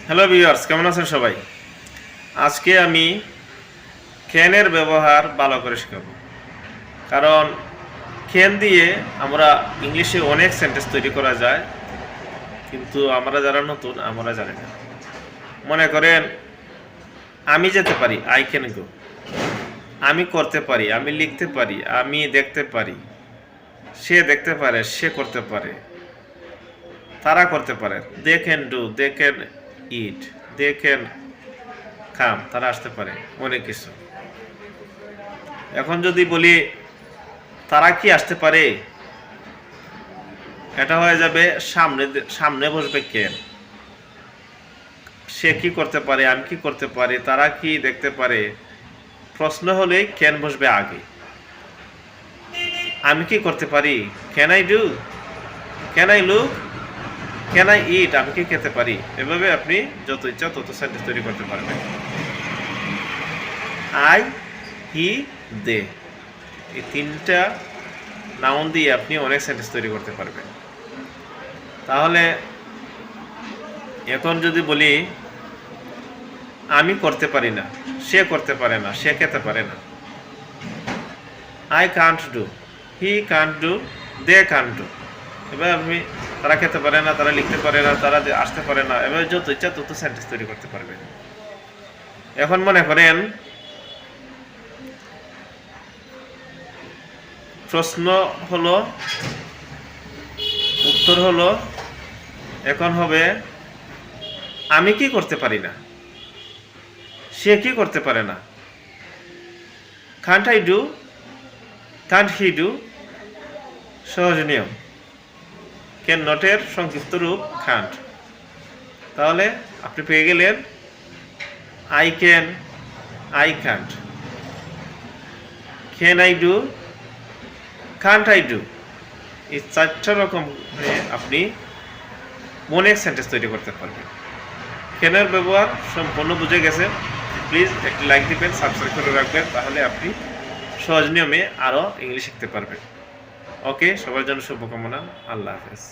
Hello viewers, কেমন আছেন সবাই? আজকে আমি ক্যানের ব্যবহার ভালো করে শেখাবো। কারণ ক্যান দিয়ে আমরা ইংলিশে অনেক সেন্টেন্স তৈরি করা যায়, কিন্তু আমরা যারা নতুন আমরা জানি না। মনে করেন, আমি যেতে পারি, আই ক্যান গো। আমি করতে পারি, আমি লিখতে পারি, আমি দেখতে পারি। সে দেখতে পারে, সে করতে পারে, তারা করতে পারে। They can do, they can it, they can come, তারা আসতে পারে, অনেক কিছু। এখন যদি বলি তারা কি আসতে পারে, এটা হয়ে যাবে সামনে সামনে বসবে কেন। সে কি করতে পারে, আমি কি করতে পারি, তারা কি দেখতে পারে। প্রশ্ন হলে ক্যান বসবে আগে। আমি কি করতে পারি, can I do, can I look, can I eat, আমি কি খেতে পারি। এভাবে আপনি যত ইচ্ছা তত সেন্টেন্স তৈরি করতে পারবেন। আই, হি, দে, এই তিনটা নাউন দিয়ে আপনি অনেক সেন্টেন্স তৈরি করতে পারবেন। তাহলে এখন যদি বলি আমি করতে পারি না, সে করতে পারে না, সে খেতে পারে না। I can't do, he can't do, they can't do. এবার আপনি তারা খেতে পারে না, তারা লিখতে পারে না, তারা আসতে পারে না, এবার যত ইচ্ছা তত সেন্টেন্স তৈরি করতে পারবেন। এখন মনে করেন প্রশ্ন হলো, উত্তর হলো, এখন হবে আমি কি করতে পারি না, সে কি করতে পারে না। Can't I do, can't he do, সহজ নিয়ম। ক্যান নটের সংক্ষিপ্ত রূপ কান্ট। তাহলে আপনি পেয়ে গেলেন I can, I can't, can I do, Kant I do. এই চারটা রকম আপনি অনেক সেন্টেন্স তৈরি করতে পারবেন। ক্যানের ব্যবহার সম্পূর্ণ বুঝে গেছে। প্লিজ একটি লাইক দিবেন, সাবস্ক্রাইব করে রাখবেন, তাহলে আপনি সহজ নিয়মে আরও ইংলিশ শিখতে পারবেন। ওকে, সবার জন্য শুভকামনা। আল্লাহ হাফেজ।